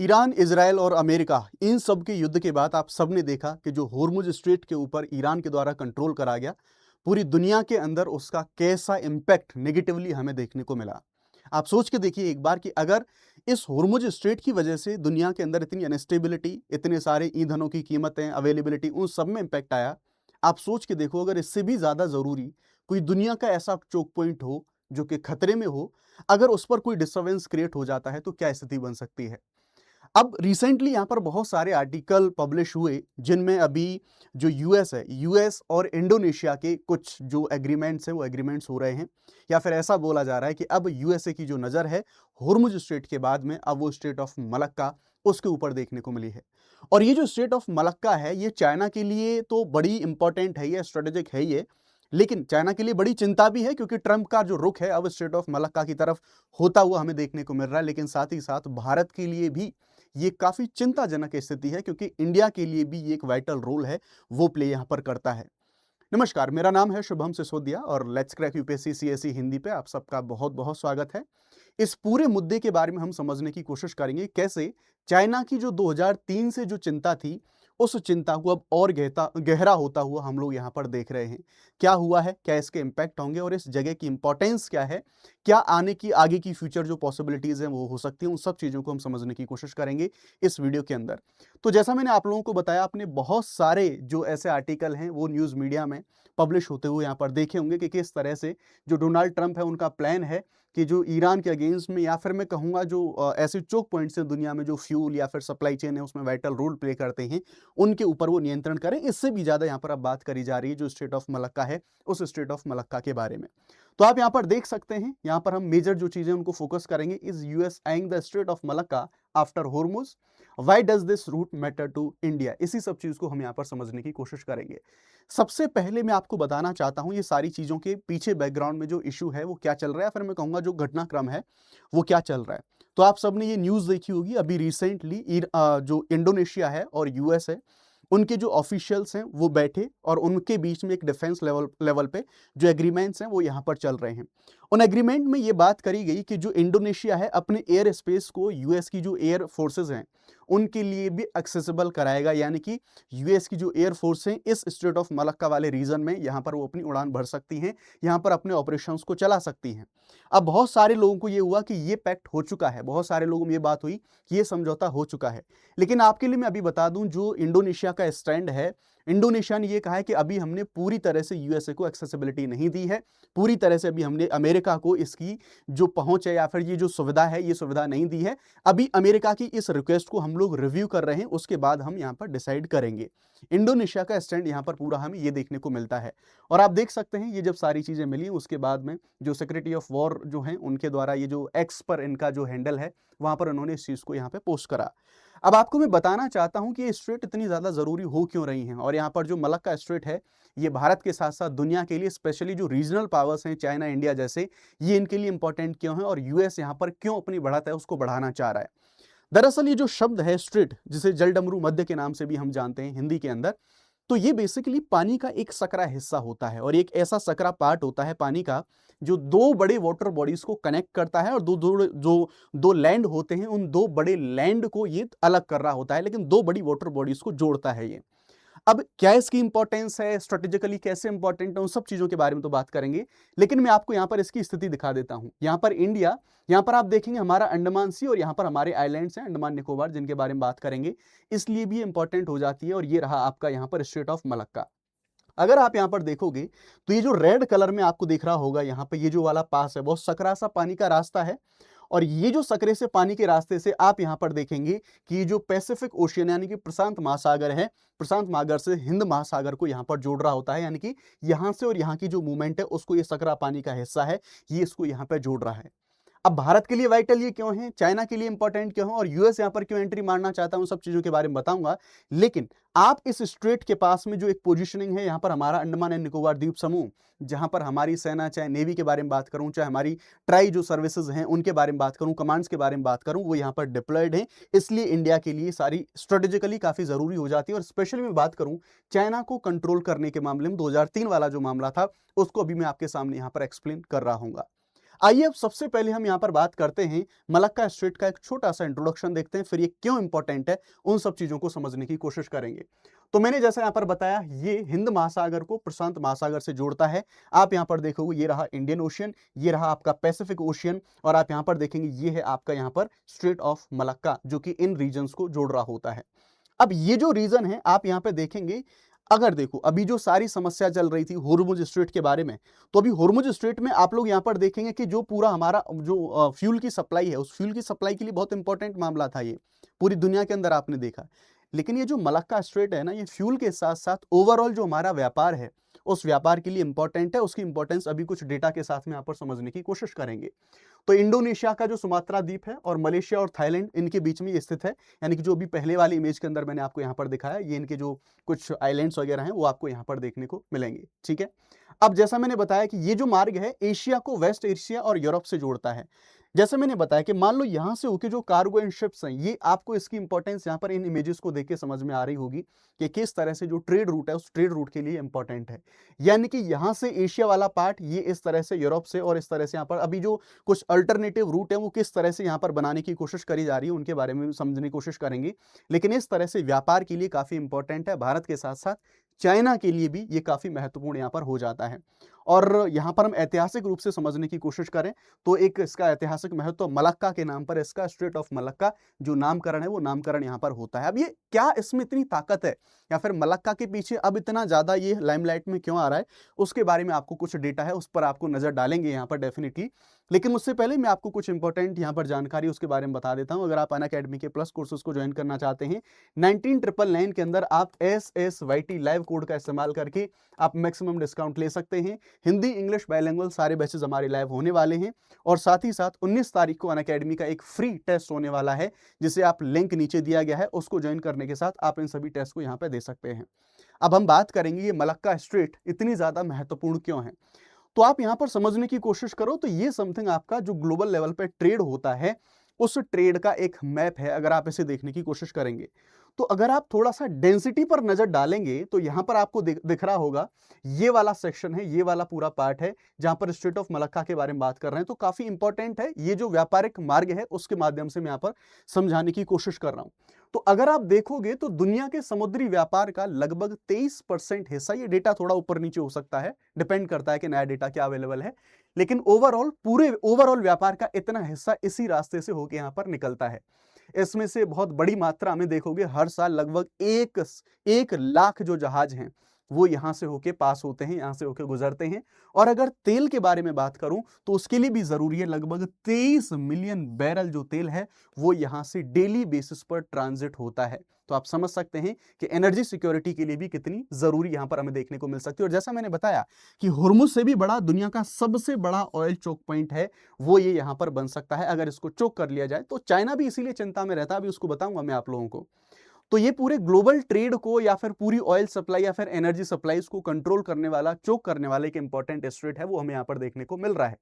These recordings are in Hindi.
ईरान, इजराइल और अमेरिका इन सब के युद्ध के बाद आप सबने देखा कि जो होर्मुज स्ट्रेट के ऊपर ईरान के द्वारा कंट्रोल करा गया, पूरी दुनिया के अंदर उसका कैसा इम्पैक्ट नेगेटिवली हमें देखने को मिला। आप सोच के देखिए एक बार कि अगर इस होर्मुज स्ट्रेट की वजह से दुनिया के अंदर इतनी अनस्टेबिलिटी, इतने सारे ईंधनों की कीमतें, अवेलेबिलिटी उन सब में इम्पैक्ट आया। आप सोच के देखो अगर इससे भी ज़्यादा ज़रूरी कोई दुनिया का ऐसा चोक पॉइंट हो जो कि खतरे में हो, अगर उस पर कोई डिस्टर्बेंस क्रिएट हो जाता है तो क्या स्थिति बन सकती है। अब रिसेंटली यहाँ पर बहुत सारे आर्टिकल पब्लिश हुए जिनमें अभी जो यूएस है, यूएस और इंडोनेशिया के कुछ जो एग्रीमेंट्स हैं वो एग्रीमेंट्स हो रहे हैं, या फिर ऐसा बोला जा रहा है कि अब यूएसए की जो नज़र है होर्मुज स्ट्रेट के बाद में अब वो स्ट्रेट ऑफ मलक्का उसके ऊपर देखने को मिली है। और ये जो स्ट्रेट ऑफ मलक्का है ये चाइना के लिए तो बड़ी इंपॉर्टेंट है, ये स्ट्रेटेजिक है ये, लेकिन चाइना के लिए बड़ी चिंता भी है क्योंकि ट्रंप का जो रुख है अब स्ट्रेट ऑफ मलक्का की तरफ होता हुआ हमें देखने को मिल रहा है। लेकिन साथ ही साथ भारत के लिए भी ये काफ़ी चिंताजनक स्थिति है क्योंकि इंडिया के लिए भी ये एक वाइटल रोल है, वो प्ले यहाँ पर करता है। नमस्कार, मेरा नाम है शुभम सिसोदिया और let's crack UPSC CSE Hindi पे आप सबका बहुत बहुत स्वागत है। इस पूरे मुद्दे के बारे में हम समझने की कोशिश करेंगे कैसे चाइना की जो 2003 से जो चिंता थी, उस चिंता को अब और गहरा होता हुआ हम लोग यहाँ पर देख रहे हैं। क्या हुआ है, क्या इसके इम्पैक्ट होंगे और इस जगह की इंपॉर्टेंस क्या है, क्या आने की आगे की फ्यूचर जो पॉसिबिलिटीज़ हैं वो हो सकती हैं, उन सब चीज़ों को हम समझने की कोशिश करेंगे इस वीडियो के अंदर। तो जैसा मैंने आप लोगों को बताया, आपने बहुत सारे जो ऐसे आर्टिकल हैं वो न्यूज़ मीडिया में पब्लिश होते हुए यहाँ पर देखे होंगे कि किस तरह से जो डोनाल्ड ट्रंप है उनका प्लान है कि जो ईरान के अगेंस्ट में, या फिर मैं कहूँगा जो ऐसे चोक पॉइंट्स हैं दुनिया में जो फ्यूल या फिर सप्लाई चेन है उसमें वाइटल रोल प्ले करते हैं, उनके ऊपर वो नियंत्रण करें। इससे भी ज़्यादा यहाँ पर अब बात करी जा रही है जो स्ट्रेट ऑफ मलक्का है, उस स्ट्रेट ऑफ मलक्का के बारे में। तो आप यहाँ पर देख सकते हैं, यहाँ पर हम मेजर जो चीज़ें उनको फोकस करेंगे। Is US eyeing the Strait of Malacca after Hormuz, why does this route matter to India, इसी सब चीज़ को हम यहाँ पर समझने की कोशिश करेंगे। सबसे पहले मैं आपको बताना चाहता हूँ ये सारी चीज़ों के पीछे बैकग्राउंड में जो इशू है वो क्या चल रहा है, फिर मैं कहूँगा जो घटनाक्रम है वो क्या चल रहा है। तो आप सबने ये न्यूज़ देखी होगी, अभी रिसेंटली जो इंडोनेशिया है और यूएस है, उनके जो ऑफिशियल्स हैं वो बैठे और उनके बीच में एक डिफेंस लेवल पे जो एग्रीमेंट्स हैं वो यहाँ पर चल रहे हैं। उन एग्रीमेंट में ये बात करी गई कि जो इंडोनेशिया है अपने एयर स्पेस को यूएस की जो एयर फोर्सेज हैं उनके लिए भी एक्सेसिबल कराएगा, यानी कि यूएस की जो एयर फोर्स हैं इस स्ट्रेट ऑफ मलक्का वाले रीजन में यहाँ पर वो अपनी उड़ान भर सकती हैं, यहाँ पर अपने ऑपरेशंस को चला सकती हैं। अब बहुत सारे लोगों को ये हुआ कि ये पैक्ट हो चुका है, बहुत सारे लोगों में ये बात हुई कि ये समझौता हो चुका है। लेकिन आपके लिए मैं अभी बता दूं जो इंडोनेशिया का स्टैंड है, इंडोनेशिया ने ये कहा है कि अभी हमने पूरी तरह से यूएसए को एक्सेसिबिलिटी नहीं दी है, पूरी तरह से अभी हमने अमेरिका को इसकी जो पहुंच है या फिर ये जो सुविधा है ये सुविधा नहीं दी है। अभी अमेरिका की इस रिक्वेस्ट को हम लोग रिव्यू कर रहे हैं, उसके बाद हम यहाँ पर डिसाइड करेंगे। इंडोनेशिया का स्टैंड यहाँ पर पूरा हमें ये देखने को मिलता है। और आप देख सकते हैं ये जब सारी चीज़ें मिली उसके बाद में जो सेक्रेटरी ऑफ वॉर जो हैं उनके द्वारा ये जो एक्स पर इनका जो हैंडल है वहाँ पर उन्होंने इस चीज़ को यहाँ पे पोस्ट करा। अब आपको मैं बताना चाहता हूं कि ये स्ट्रेट इतनी ज़्यादा ज़रूरी हो क्यों रही हैं, और यहाँ पर जो मलक्का स्ट्रेट है ये भारत के साथ साथ दुनिया के लिए, स्पेशली जो रीजनल पावर्स हैं चाइना, इंडिया जैसे, ये इनके लिए इंपॉर्टेंट क्यों है और यूएस यहाँ पर क्यों अपनी बढ़त है उसको बढ़ाना चाह रहा है। दरअसल ये जो शब्द है स्ट्रेट, जिसे जलडमरू मध्य के नाम से भी हम जानते हैं हिंदी के अंदर, तो ये बेसिकली पानी का एक सकरा हिस्सा होता है और एक ऐसा सकरा पार्ट होता है पानी का जो दो बड़े वाटर बॉडीज को कनेक्ट करता है, और दो लैंड होते हैं, उन दो बड़े लैंड को ये अलग कर रहा होता है, लेकिन दो बड़ी वाटर बॉडीज को जोड़ता है ये। अब क्या इसकी इंपॉर्टेंस है, स्ट्रेटेजिकली कैसे इंपॉर्टेंट है, उन सब चीजों के बारे में तो बात करेंगे। लेकिन मैं आपको यहां पर इसकी स्थिति दिखा देता हूं। यहां पर इंडिया, यहां पर आप देखेंगे हमारा अंडमान सी और यहां पर हमारे आइलैंड्स हैं अंडमान निकोबार, जिनके बारे में बात करेंगे, इसलिए भी इंपॉर्टेंट हो जाती है। और ये रहा आपका यहां पर स्ट्रेट ऑफ मलक्का। अगर आप यहां पर देखोगे तो ये जो रेड कलर में आपको दिख रहा होगा, यहां पर ये जो वाला पास है बहुत सकरा सा पानी का रास्ता है। और ये जो सकरे से पानी के रास्ते से आप यहां पर देखेंगे कि ये जो पैसिफिक ओशियन यानी कि प्रशांत महासागर है, प्रशांत महासागर से हिंद महासागर को यहां पर जोड़ रहा होता है, यानी कि यहां से और यहां की जो मूवमेंट है उसको ये सकरा पानी का हिस्सा है, ये इसको यहां पर जोड़ रहा है। अब भारत के लिए वाइटल ये क्यों है, चाइना के लिए इंपॉर्टेंट क्यों है और यूएस यहां पर क्यों एंट्री मारना चाहता हूं, सब चीजों के बारे में बताऊंगा। लेकिन आप इस स्ट्रेट के पास में जो एक पोजीशनिंग है, यहां पर हमारा अंडमान एंड निकोबार द्वीप समूह, जहां पर हमारी सेना, चाहे नेवी के बारे में बात करूं, चाहे हमारी ट्राई जो सर्विसेज हैं उनके बारे में बात करूं, कमांड्स के बारे में बात करूं, वो यहां पर डिप्लॉयड है। इसलिए इंडिया के लिए सारी स्ट्रेटेजिकली काफी जरूरी हो जाती है। और स्पेशली मैं बात करूं चाइना को कंट्रोल करने के मामले में 2003 वाला जो मामला था उसको अभी मैं आपके सामने यहां पर एक्सप्लेन कर रहा हूं। आइए अब सबसे पहले हम यहाँ पर बात करते हैं मलक्का स्ट्रेट का, एक छोटा सा इंट्रोडक्शन देखते हैं, फिर ये क्यों इंपॉर्टेंट है उन सब चीजों को समझने की कोशिश करेंगे। तो मैंने जैसा यहाँ पर बताया, ये हिंद महासागर को प्रशांत महासागर से जोड़ता है। आप यहाँ पर देखोगे ये रहा इंडियन ओशियन, ये रहा आपका पैसिफिक ओशियन, और आप यहाँ पर देखेंगे ये है आपका यहाँ पर स्ट्रेट ऑफ मलक्का, जो कि इन रीजन्स को जोड़ रहा होता है। अब ये जो रीजन है आप यहाँ पे देखेंगे, अगर देखो अभी जो सारी समस्या चल रही थी होर्मुज स्ट्रेट के बारे में, तो अभी होर्मुज स्ट्रेट में आप लोग यहाँ पर देखेंगे कि जो पूरा हमारा जो फ्यूल की सप्लाई है, उस फ्यूल की सप्लाई के लिए बहुत इंपॉर्टेंट मामला था ये, पूरी दुनिया के अंदर आपने देखा। लेकिन ये जो मलक्का स्ट्रेट है ना, ये फ्यूल के साथ साथ ओवरऑल जो हमारा व्यापार है उस व्यापार के लिए इंपॉर्टेंट है। उसकी इंपॉर्टेंस अभी कुछ डेटा के साथ में यहाँ पर समझने की कोशिश करेंगे। तो इंडोनेशिया का जो सुमात्रा द्वीप है और मलेशिया और थाईलैंड, इनके बीच में ये स्थित है। यानी कि जो अभी पहले वाली इमेज के अंदर मैंने आपको यहाँ पर दिखाया, ये इनके जो कुछ आइलैंड्स वगैरह हैं वो आपको यहाँ पर देखने को मिलेंगे। ठीक है, अब जैसा मैंने बताया कि ये जो मार्ग है एशिया को वेस्ट एशिया और यूरोप से जोड़ता है। जैसे मैंने बताया कि मान लो यहां से होके जो कार्गो एंड शिप्स हैं, ये आपको इसकी इंपॉर्टेंस यहाँ पर इन इमेजेस को देख के समझ में आ रही होगी कि किस तरह से जो ट्रेड रूट है उस ट्रेड रूट के लिए इंपॉर्टेंट है। यानी कि यहां से एशिया वाला पार्ट ये इस तरह से यूरोप से, और इस तरह से यहाँ पर अभी जो कुछ अल्टरनेटिव रूट है वो किस तरह से यहाँ पर बनाने की कोशिश करी जा रही है उनके बारे में भी समझने की कोशिश करेंगे। लेकिन इस तरह से व्यापार के लिए काफी इंपॉर्टेंट है। भारत के साथ साथ चाइना के लिए भी ये काफी महत्वपूर्ण यहाँ पर हो जाता है। और यहाँ पर हम ऐतिहासिक रूप से समझने की कोशिश करें तो एक इसका ऐतिहासिक महत्व, मलक्का के नाम पर इसका स्ट्रेट ऑफ मलक्का जो नामकरण है वो नामकरण यहाँ पर होता है। अब ये क्या इसमें इतनी ताकत है, या फिर मलक्का के पीछे अब इतना ज्यादा ये लाइमलाइट में क्यों आ रहा है, उसके बारे में आपको कुछ डेटा है, उस पर आपको नजर डालेंगे यहाँ पर डेफिनेटली। लेकिन उससे पहले मैं आपको कुछ इंपॉर्टेंट यहाँ पर जानकारी उसके बारे में बता देता हूँ। अगर आप अनअकैडमी के प्लस कोर्सेज को ज्वाइन करना चाहते हैं, 19999 के अंदर आप SSYT लाइव कोड का इस्तेमाल करके आप मैक्सिमम डिस्काउंट ले सकते हैं। हिंदी इंग्लिश बाइलिंगुअल सारे बैचेस हमारे लाइव होने वाले हैं, और साथ ही साथ 19 तारीख को अनअकैडमी का एक फ्री टेस्ट होने वाला है, जिसे आप लिंक नीचे दिया गया है, उसको ज्वाइन करने के साथ आप इन सभी टेस्ट को यहाँ पे दे सकते हैं। अब हम बात करेंगे ये मलक्का स्ट्रेट इतनी ज्यादा महत्वपूर्ण क्यों है। तो आप यहां पर समझने की कोशिश करो तो ये समथिंग आपका जो ग्लोबल लेवल पे ट्रेड होता है उस ट्रेड का एक मैप है। अगर आप इसे देखने की कोशिश करेंगे तो अगर आप थोड़ा सा डेंसिटी पर नजर डालेंगे तो यहां पर आपको दिख रहा होगा, ये वाला सेक्शन है, ये वाला पूरा पार्ट है जहां पर स्ट्रेट ऑफ मलक्का के बारे में बात कर रहे हैं। तो काफी इंपॉर्टेंट है, ये जो व्यापारिक मार्ग है उसके माध्यम से मैं यहां पर समझाने की कोशिश कर रहा हूं। तो अगर आप देखोगे तो दुनिया के समुद्री व्यापार का लगभग 23% हिस्सा, ये डेटा थोड़ा ऊपर नीचे हो सकता है, डिपेंड करता है कि नया डेटा क्या अवेलेबल है, लेकिन पूरे ओवरऑल व्यापार का इतना हिस्सा इसी रास्ते से होकर यहां पर निकलता है। इसमें से बहुत बड़ी मात्रा में देखोगे हर साल लगभग 1 लाख जो जहाज हैं वो यहां से होके पास होते हैं, यहां से होके गुजरते हैं। और अगर तेल के बारे में बात करूं तो उसके लिए भी जरूरी है, लगभग 23 मिलियन बैरल जो तेल है वो यहां से डेली बेसिस पर ट्रांजिट होता है। तो आप समझ सकते हैं कि एनर्जी सिक्योरिटी के लिए भी कितनी जरूरी यहां पर हमें देखने को मिल सकती है। और जैसा मैंने बताया कि हुर्मुज से भी बड़ा दुनिया का सबसे बड़ा ऑयल चोक पॉइंट है, वो ये यहां पर बन सकता है अगर इसको चोक कर लिया जाए। तो चाइना भी इसीलिए चिंता में रहता है, अभी उसको बताऊंगा मैं आप लोगों को। तो ये पूरे ग्लोबल ट्रेड को या फिर पूरी ऑयल सप्लाई या फिर एनर्जी सप्लाईज को कंट्रोल करने वाला, चोक करने वाला एक इंपॉर्टेंट स्ट्रेट है, वो हमें यहाँ पर देखने को मिल रहा है।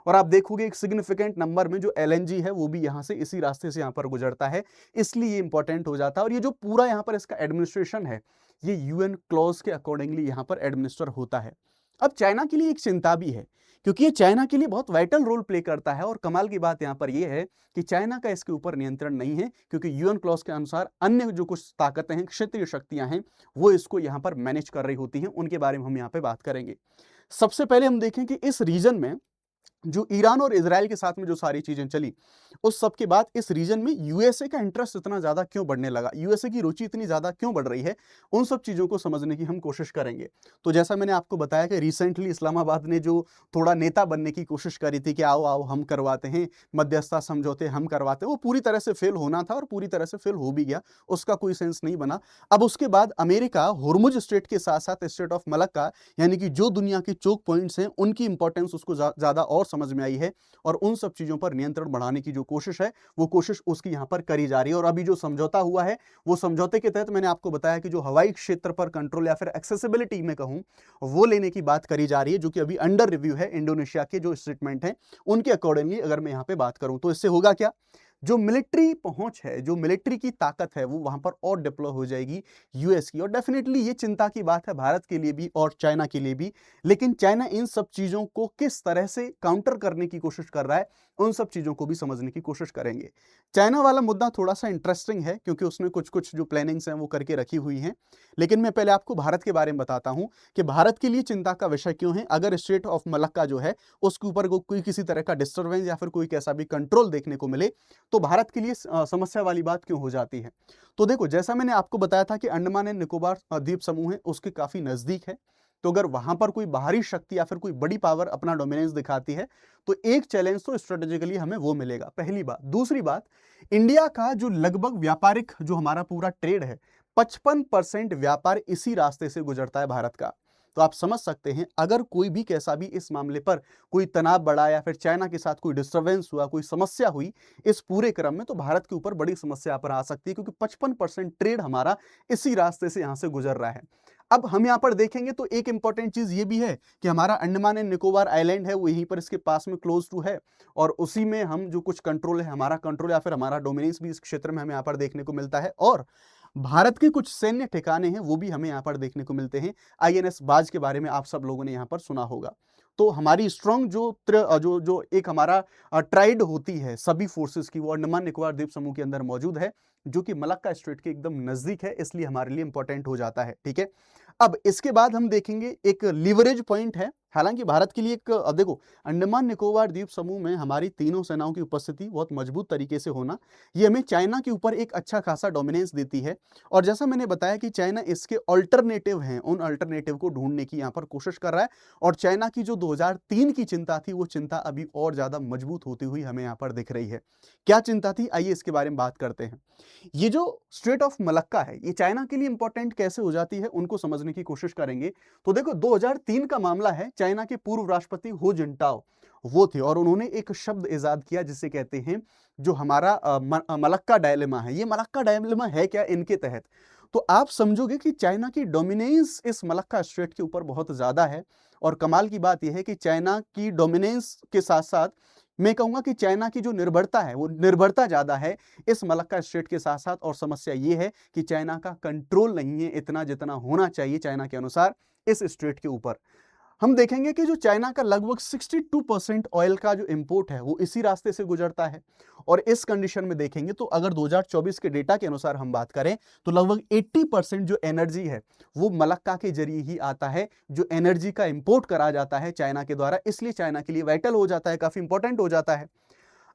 और आप देखोगे एक सिग्निफिकेंट नंबर में जो LNG है वो भी यहाँ से इसी रास्ते से यहाँ पर गुजरता है, इसलिए ये इंपॉर्टेंट हो जाता है। और ये जो पूरा यहाँ पर इसका एडमिनिस्ट्रेशन है ये UN क्लॉज के अकॉर्डिंगली यहाँ पर एडमिनिस्टर होता है। अब चाइना के लिए एक चिंता भी है, क्योंकि ये चाइना के लिए बहुत वाइटल रोल प्ले करता है। और कमाल की बात यहाँ पर यह है कि चाइना का इसके ऊपर नियंत्रण नहीं है, क्योंकि UN क्लॉज के अनुसार अन्य जो कुछ ताकतें हैं, क्षेत्रीय शक्तियां हैं, वो इसको यहाँ पर मैनेज कर रही होती हैं। उनके बारे में हम यहाँ पे बात करेंगे। सबसे पहले हम देखें कि इस रीजन में जो ईरान और इजराइल के साथ में जो सारी चीजें चली, उस सब के बाद इस रीजन में यूएसए का इंटरेस्ट इतना ज्यादा क्यों बढ़ने लगा, यूएसए की रुचि इतनी ज्यादा क्यों बढ़ रही है, उन सब चीजों को समझने की हम कोशिश करेंगे। तो जैसा मैंने आपको बताया कि रिसेंटली इस्लामाबाद ने जो थोड़ा नेता बनने की कोशिश करी थी कि आओ आओ हम करवाते हैं, मध्यस्थता समझौते हम करवाते हैं, वो पूरी तरह से फेल होना था और पूरी तरह से फेल हो भी गया, उसका कोई सेंस नहीं बना। अब उसके बाद अमेरिका हुर्मुज स्ट्रेट के साथ साथ स्ट्रेट ऑफ मलक्का, यानी कि जो दुनिया के चोक पॉइंट्स हैं उनकी इंपॉर्टेंस उसको ज्यादा और समझ में आई है, और उन सब चीजों पर नियंत्रण बढ़ाने की जो कोशिश है वो कोशिश उसकी यहां पर करी जा रही है। और अभी जो समझौता हुआ है वो समझौते के तहत मैंने आपको बताया कि जो हवाई क्षेत्र पर कंट्रोल या फिर एक्सेसिबिलिटी में कहूं वो लेने की बात करी जा रही है, जो कि अभी अंडर रिव्यू है। इंडोनेशिया के जो स्टेटमेंट है उनके अकॉर्डिंगली अगर मैं यहां पे बात करूं तो इससे होगा क्या, जो मिलिट्री पहुंच है, जो मिलिट्री की ताकत है, वो वहां पर और डिप्लॉय हो जाएगी यूएस की। और डेफिनेटली ये चिंता की बात है भारत के लिए भी और चाइना के लिए भी। लेकिन चाइना इन सब चीजों को किस तरह से काउंटर करने की कोशिश कर रहा है, उन सब चीजों को भी समझने की कोशिश करेंगे। चाइना वाला मुद्दा थोड़ा सा इंटरेस्टिंग है क्योंकि उसने कुछ कुछ जो प्लानिंग्स हैं वो करके रखी हुई हैं। लेकिन मैं पहले आपको भारत के बारे में बताता हूं कि भारत के लिए चिंता का विषय क्यों है। अगर स्ट्रेट ऑफ मलक्का जो है उसके ऊपर कोई किसी तरह का डिस्टर्बेंस या फिर कोई कैसा भी कंट्रोल देखने को मिले तो भारत के लिए समस्या वाली बात क्यों हो जाती है। तो देखो, जैसा मैंने आपको बताया था कि अंडमान एंड निकोबार द्वीप समूह है उसके काफी नजदीक है। तो अगर वहां पर कोई बाहरी शक्ति या फिर कोई बड़ी पावर अपना डोमिनेंस दिखाती है तो एक चैलेंज तो स्ट्रेटेजिकली हमें वो मिलेगा, पहली बात। दूसरी बात, इंडिया का जो लगभग व्यापारिक जो हमारा पूरा ट्रेड है, 55% व्यापार इसी रास्ते से गुजरता है भारत का। तो आप समझ सकते हैं अगर कोई भी कैसा भी इस मामले पर कोई तनाव बढ़ा या फिर चाइना के साथ कोई डिस्टर्बेंस हुआ, कोई समस्या हुई इस पूरे क्रम में, तो भारत के ऊपर बड़ी समस्या पर आ सकती है क्योंकि 55% ट्रेड हमारा इसी रास्ते से यहां से गुजर रहा है। अब हम यहां पर देखेंगे तो एक इंपॉर्टेंट चीज ये भी है कि हमारा अंडमान एंड निकोबार आइलैंड है वो यहीं पर इसके पास में क्लोज टू है और उसी में हम जो कुछ कंट्रोल है, हमारा कंट्रोल या फिर हमारा डोमिनेंस भी इस क्षेत्र में हमें यहां पर देखने को मिलता है। और भारत के कुछ सैन्य ठिकाने हैं वो भी हमें यहां पर देखने को मिलते हैं। आईएनएस बाज के बारे में आप सब लोगों ने यहां पर सुना होगा। तो हमारी स्ट्रांग जो एक हमारा ट्राइड होती है सभी फोर्सेस की, वो अंडमान निकोबार द्वीप समूह के अंदर मौजूद है जो कि मलक्का स्ट्रेट के एकदम नजदीक है, इसलिए हमारे लिए इंपॉर्टेंट हो जाता है। ठीक है, अब इसके बाद हम देखेंगे एक लीवरेज पॉइंट है। हालांकि भारत के लिए एक अब देखो, अंडमान निकोबार द्वीप समूह में हमारी तीनों सेनाओं की उपस्थिति बहुत मजबूत तरीके से होना, ये हमें चाइना के ऊपर एक अच्छा खासा डोमिनेंस देती है। और जैसा मैंने बताया कि चाइना इसके अल्टरनेटिव हैं, उन अल्टरनेटिव को ढूंढने की यहाँ पर कोशिश कर रहा है। और चाइना की जो 2003 की चिंता थी वो चिंता अभी और ज्यादा मजबूत होती हुई हमें यहाँ पर दिख रही है। क्या चिंता थी, आइए इसके बारे में बात करते हैं। ये जो स्ट्रेट ऑफ मलक्का है ये चाइना के लिए इंपॉर्टेंट कैसे हो जाती है उनको समझने की कोशिश करेंगे। तो देखो, 2003 का मामला है, चाइना के पूर्व राष्ट्रपति हो जिनटाओ वो थे और उन्होंने एक शब्द इजाद किया जिसे कहते हैं जो हमारा मलक्का डायलेमा है। ये मलक्का डायलेमा है क्या इनके तहत, तो आप समझोगे कि चाइना की डोमिनेंस इस मलक्का स्ट्रेट के ऊपर बहुत ज्यादा है। और कमाल की बात यह है कि चाइना की डोमिनेंस के साथ साथ मैं कहूंगा कि चाइना की जो निर्भरता है वो निर्भरता ज्यादा है इस मलक्का स्ट्रेट के साथ साथ। और समस्या ये है कि चाइना का कंट्रोल नहीं है इतना जितना होना चाहिए चाइना के अनुसार इस स्ट्रेट के ऊपर। हम देखेंगे कि जो चाइना का लगभग 62% ऑयल का जो इंपोर्ट है वो इसी रास्ते से गुजरता है। और इस कंडीशन में देखेंगे तो अगर 2024 के डेटा के अनुसार हम बात करें तो लगभग 80% जो एनर्जी है वो मलक्का के जरिए ही आता है, जो एनर्जी का इंपोर्ट करा जाता है चाइना के द्वारा, इसलिए चाइना के लिए वाइटल हो जाता है, काफी इंपॉर्टेंट हो जाता है।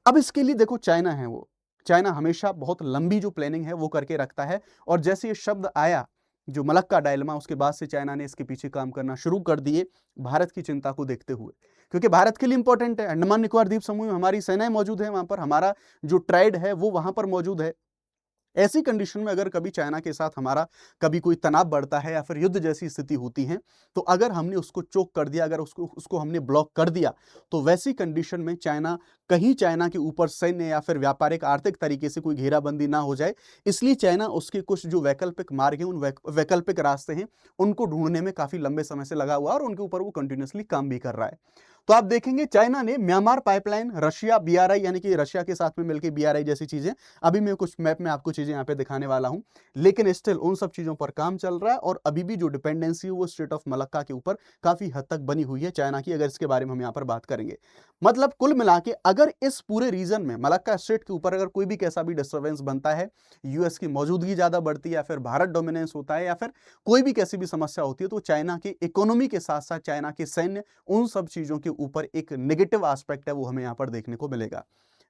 अब इसके लिए देखो, चाइना है वो, चाइना हमेशा बहुत लंबी जो प्लानिंग है वो करके रखता है। और जैसे ये शब्द आया जो मलक्का डायलेमा, उसके बाद से चाइना ने इसके पीछे काम करना शुरू कर दिए भारत की चिंता को देखते हुए, क्योंकि भारत के लिए इंपॉर्टेंट है। अंडमान निकोबार द्वीप समूह में हमारी सेनाएं मौजूद है, वहां पर हमारा जो ट्राइड है वो वहां पर मौजूद है। ऐसी कंडीशन में अगर कभी चाइना के साथ हमारा कभी कोई तनाव बढ़ता है या फिर युद्ध जैसी स्थिति होती है, तो अगर हमने उसको चोक कर दिया, अगर उसको हमने ब्लॉक कर दिया, तो वैसी कंडीशन में चाइना के ऊपर सैन्य या फिर व्यापारिक आर्थिक तरीके से कोई घेराबंदी ना हो जाए, इसलिए चाइना उसके कुछ जो वैकल्पिक मार्ग हैं, उन वैकल्पिक रास्ते हैं, उनको ढूंढने में काफी लंबे समय से लगा हुआ है और उनके ऊपर वो कंटिन्यूसली काम भी कर रहा है। तो आप देखेंगे चाइना ने म्यांमार पाइपलाइन, रशिया बीआरआई यानी कि रशिया के साथ में मिलकर बीआरआई जैसी चीजें, अभी मैं कुछ मैप में आपको चीजें यहाँ पे दिखाने वाला हूं, लेकिन स्टिल उन सब चीजों पर काम चल रहा है। और अभी भी जो डिपेंडेंसी है वो स्ट्रेट ऑफ मलक्का के ऊपर काफी हद तक बनी हुई है चाइना की, अगर इसके बारे में हम यहाँ पर बात करेंगे। मतलब कुल मिला के अगर इस पूरे रीजन में मलक्का स्ट्रेट के ऊपर अगर कोई भी कैसा भी डिस्टर्बेंस बनता है, यूएस की मौजूदगी ज्यादा बढ़ती है या फिर भारत डोमिनेंस होता है या फिर कोई भी कैसी भी समस्या होती है, तो चाइना की इकोनॉमी के साथ साथ चाइना के सैन्य, उन सब चीजों के ऊपर एक नेगेटिव एस्पेक्ट है वो हमें यहां पर देखने को मिलेगा।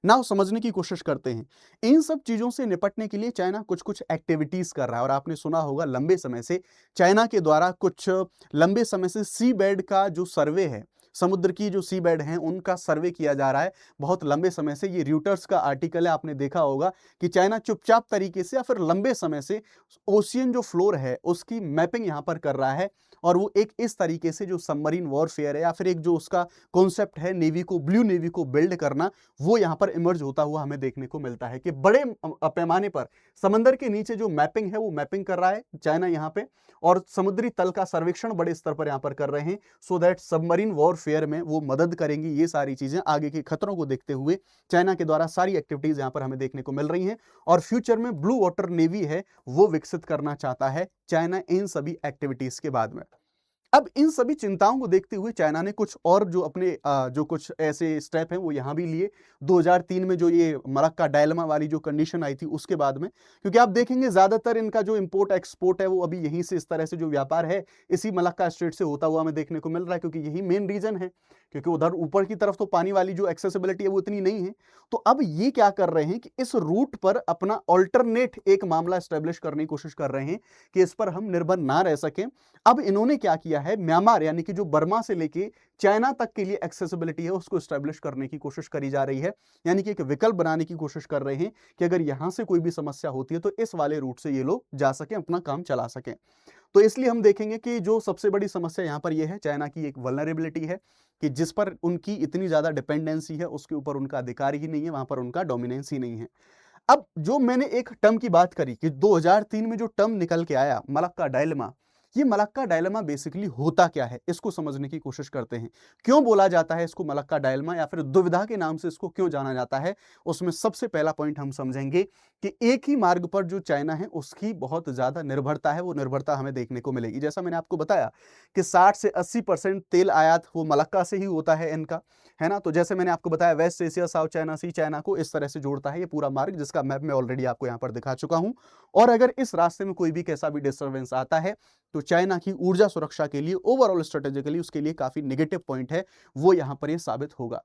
नाउ समझने की कोशिश करते हैं, इन सब चीजों से निपटने के लिए चाइना कुछ कुछ एक्टिविटीज कर रहा है। और आपने सुना होगा लंबे समय से चाइना के द्वारा कुछ लंबे समय से सी बेड का जो सर्वे है, समुद्र की जो सी बेड हैं उनका सर्वे किया जा रहा है बहुत लंबे समय से। ये र्यूटर्स का आर्टिकल है, आपने देखा होगा कि चाइना चुपचाप तरीके से या फिर लंबे समय से ओशियन जो फ्लोर है उसकी मैपिंग यहां पर कर रहा है। और वो एक इस तरीके से जो सबमरीन वॉरफेयर है या फिर एक जो उसका कॉन्सेप्ट है नेवी को, ब्लू नेवी को बिल्ड करना, वो यहां पर इमर्ज होता हुआ हमें देखने को मिलता है कि बड़े पैमाने पर समंदर के नीचे जो मैपिंग है वो मैपिंग कर रहा है चाइना यहां पे। और समुद्री तल का सर्वेक्षण बड़े स्तर पर यहां पर कर रहे हैं, so that submarine warfare warfare में वो मदद करेंगी। ये सारी चीज़ें आगे के खतरों को देखते हुए चाइना के द्वारा सारी एक्टिविटीज़ यहाँ पर हमें देखने को मिल रही हैं और फ्यूचर में ब्लू वाटर नेवी है वो विकसित करना चाहता है चाइना इन सभी एक्टिविटीज़ के बाद में। अब इन सभी चिंताओं को देखते हुए चाइना ने कुछ और जो अपने जो कुछ ऐसे स्टेप हैं वो यहाँ भी लिए। 2003 में जो ये मलक्का डायलेमा वाली जो कंडीशन आई थी उसके बाद में, क्योंकि आप देखेंगे ज़्यादातर इनका जो इंपोर्ट एक्सपोर्ट है वो अभी यहीं से, इस तरह से जो व्यापार है इसी मलक्का स्ट्रेट से होता हुआ हमें देखने को मिल रहा है, क्योंकि यही मेन रीजन है, क्योंकि उधर ऊपर की तरफ तो पानी वाली जो एक्सेसिबिलिटी है वो इतनी नहीं है। तो अब ये क्या कर रहे हैं कि इस रूट पर अपना ऑल्टरनेट एक मामला स्टैब्लिश करने की कोशिश कर रहे हैं कि इस पर हम निर्भर ना रह सकें। अब इन्होंने क्या किया है, म्यांमार यानी कि जो बर्मा से लेके चाइना तक के लिए एक्सेसिबिलिटी है उसको स्टैब्लिश करने की कोशिश करी जा रही है, यानी कि एक विकल्प बनाने की कोशिश कर रहे हैं कि अगर यहां से कोई भी समस्या होती है तो इस वाले रूट से ये लोग जा सकें, अपना काम चला सकें। तो इसलिए हम देखेंगे कि जो सबसे बड़ी समस्या यहां पर यह है, चाइना की एक वल्नरेबिलिटी है कि जिस पर उनकी इतनी ज्यादा डिपेंडेंसी है उसके ऊपर उनका अधिकार ही नहीं है, वहां पर उनका डोमिनेंस ही नहीं है। अब जो मैंने एक टर्म की बात करी कि 2003 में जो टर्म निकल के आया मलक्का डायलेमा, ये मलक्का डायलेमा बेसिकली होता क्या है इसको समझने की कोशिश करते हैं। क्यों बोला जाता है इसको मलक्का डायलेमा या फिर दुविधा के नाम से इसको क्यों जाना जाता है, उसमें सबसे पहला पॉइंट हम समझेंगे कि एक ही मार्ग पर जो चाइना है उसकी बहुत ज्यादा निर्भरता है, वो निर्भरता हमें देखने को मिलेगी। जैसा मैंने आपको बताया कि 60 से 80% तेल आयात वो मलक्का से ही होता है इनका, है ना। तो जैसे मैंने आपको बताया वेस्ट एशिया, साउथ चाइना सी, चाइना को इस तरह से जोड़ता है ये पूरा मार्ग, जिसका मैप मैं ऑलरेडी आपको यहाँ पर दिखा चुका हूं। और अगर इस रास्ते में कोई भी कैसा भी डिस्टर्बेंस आता है तो चाइना की ऊर्जा सुरक्षा के लिए ओवरऑल स्ट्रेटेजिकली उसके लिए काफी नेगेटिव पॉइंट है, वो यहां पर ये साबित होगा।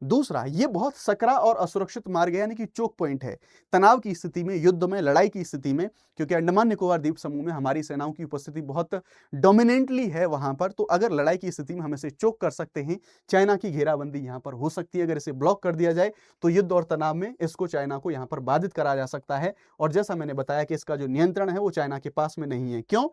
दूसरा, ये बहुत सकरा और असुरक्षित मार्ग है, यानी कि चोक पॉइंट है तनाव की स्थिति में, युद्ध में, लड़ाई की स्थिति में, क्योंकि अंडमान निकोबार द्वीप समूह में हमारी सेनाओं की उपस्थिति बहुत डोमिनेंटली है वहां पर। तो अगर लड़ाई की स्थिति में हम इसे चोक कर सकते हैं, चाइना की घेराबंदी यहां पर हो सकती है। अगर इसे ब्लॉक कर दिया जाए तो युद्ध और तनाव में इसको चाइना को यहां पर बाधित करा जा सकता है। और जैसा मैंने बताया कि इसका जो नियंत्रण है वो चाइना के पास में नहीं है। क्यों?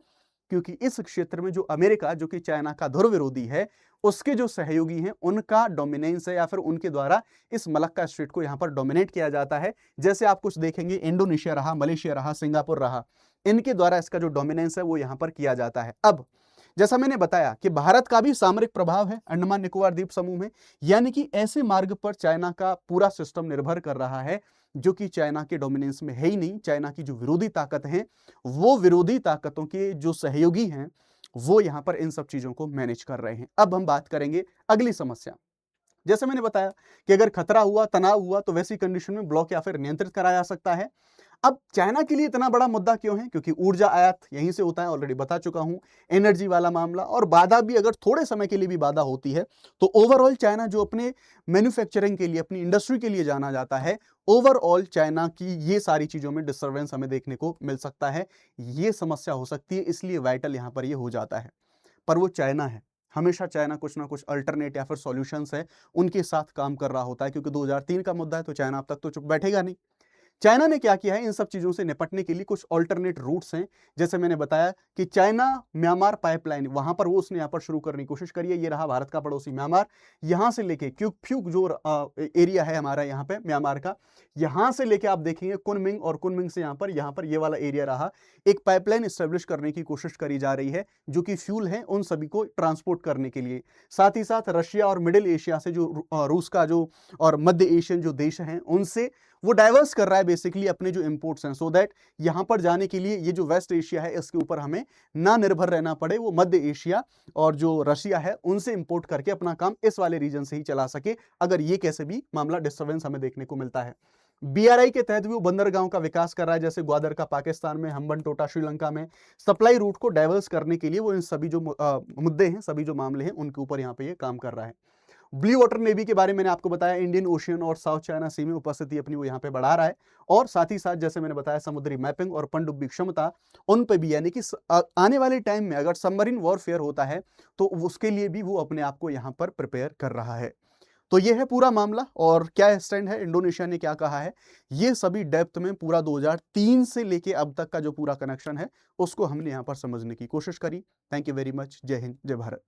क्योंकि इस क्षेत्र में जो अमेरिका, जो कि चाइना का ध्रुव विरोधी है, उसके जो सहयोगी हैं उनका डोमिनेंस है, या फिर उनके द्वारा इस मलक्का स्ट्रेट को यहां पर डोमिनेट किया जाता है। जैसे आप कुछ देखेंगे, इंडोनेशिया रहा, मलेशिया रहा, सिंगापुर रहा, इनके द्वारा इसका जो डोमिनेंस है वो यहां पर किया जाता है। अब जैसा मैंने बताया कि भारत का भी सामरिक प्रभाव है अंडमान निकोबार द्वीप समूह में, यानी कि ऐसे मार्ग पर चाइना का पूरा सिस्टम निर्भर कर रहा है जो कि चाइना के डोमिनेंस में है ही नहीं। चाइना की जो विरोधी ताकत है, वो विरोधी ताकतों के जो सहयोगी हैं वो यहां पर इन सब चीजों को मैनेज कर रहे हैं। अब हम बात करेंगे अगली समस्या। जैसे मैंने बताया कि अगर खतरा हुआ, तनाव हुआ, तो वैसी कंडीशन में ब्लॉक या फिर नियंत्रित करा जा सकता है। अब चाइना के लिए इतना बड़ा मुद्दा क्यों है? क्योंकि ऊर्जा आयात यहीं से होता है, ऑलरेडी बता चुका हूं, एनर्जी वाला मामला, और बाधा भी अगर थोड़े समय के लिए भी बाधा होती है तो ओवरऑल चाइना जो अपने मैन्युफैक्चरिंग के लिए, अपनी इंडस्ट्री के लिए जाना जाता है, ओवरऑल चाइना की ये सारी चीजों में डिस्टर्बेंस हमें देखने को मिल सकता है। ये समस्या हो सकती है, इसलिए वाइटल यहां पर ये हो जाता है। पर वो चाइना है, हमेशा चाइना कुछ ना कुछ अल्टरनेट या फिर सॉल्यूशंस है उनके साथ काम कर रहा होता है, क्योंकि 2003 का मुद्दा है तो चाइना अब तक तो चुप बैठेगा नहीं। चाइना ने क्या किया है, इन सब चीजों से निपटने के लिए कुछ ऑल्टरनेट रूट्स हैं। जैसे मैंने बताया कि चाइना म्यांमार पाइपलाइन, वहां पर वो उसने यहां पर शुरू करने की कोशिश करी है। ये रहा भारत का पड़ोसी म्यांमार, यहां से लेके क्यूक फ्यूक जो एरिया है हमारा यहाँ पे म्यांमार का, यहां से लेके आप देखेंगे कुनमिंग, और कुनमिंग से यहाँ पर ये वाला एरिया रहा, एक पाइपलाइन स्टेब्लिश करने की कोशिश करी जा रही है जो कि फ्यूल है उन सभी को ट्रांसपोर्ट करने के लिए। साथ ही साथ रशिया और मिडिल एशिया से जो रूस का जो और मध्य एशियन जो देश हैं उनसे वो डाइवर्स कर रहा है बेसिकली अपने जो इंपोर्ट्स हैं, सो दैट यहां पर जाने के लिए ये जो वेस्ट एशिया है इसके ऊपर हमें ना निर्भर रहना पड़े, वो मध्य एशिया और जो रशिया है उनसे इंपोर्ट करके अपना काम इस वाले रीजन से ही चला सके, अगर ये कैसे भी मामला डिस्टर्बेंस हमें देखने को मिलता है। बीआरआई के तहत भी वो बंदरगाहों का विकास कर रहा है, जैसे ग्वादर का पाकिस्तान में, हम्बनटोटा श्रीलंका में। सप्लाई रूट को डाइवर्स करने के लिए वो इन सभी जो मुद्दे हैं, सभी जो मामले हैं, उनके ऊपर यहाँ पे ये काम कर रहा है। ब्लू वाटर नेवी के बारे में मैंने आपको बताया, इंडियन ओशियन और साउथ चाइना सी में उपस्थिति अपनी वो यहाँ पे बढ़ा रहा है। और साथ ही साथ जैसे मैंने बताया समुद्री मैपिंग और पनडुब्बी क्षमता, उन पे भी, यानी कि आने वाले टाइम में अगर सबमरीन वॉरफेयर होता है तो उसके लिए भी वो अपने आप को यहाँ पर प्रिपेयर कर रहा है। तो ये है पूरा मामला, और क्या स्टैंड है, इंडोनेशिया ने क्या कहा है, ये सभी डेप्थ में पूरा 2003 से लेके अब तक का जो पूरा कनेक्शन है उसको हमने यहाँ पर समझने की कोशिश करी। Thank you very much. जय हिंद, जय भारत।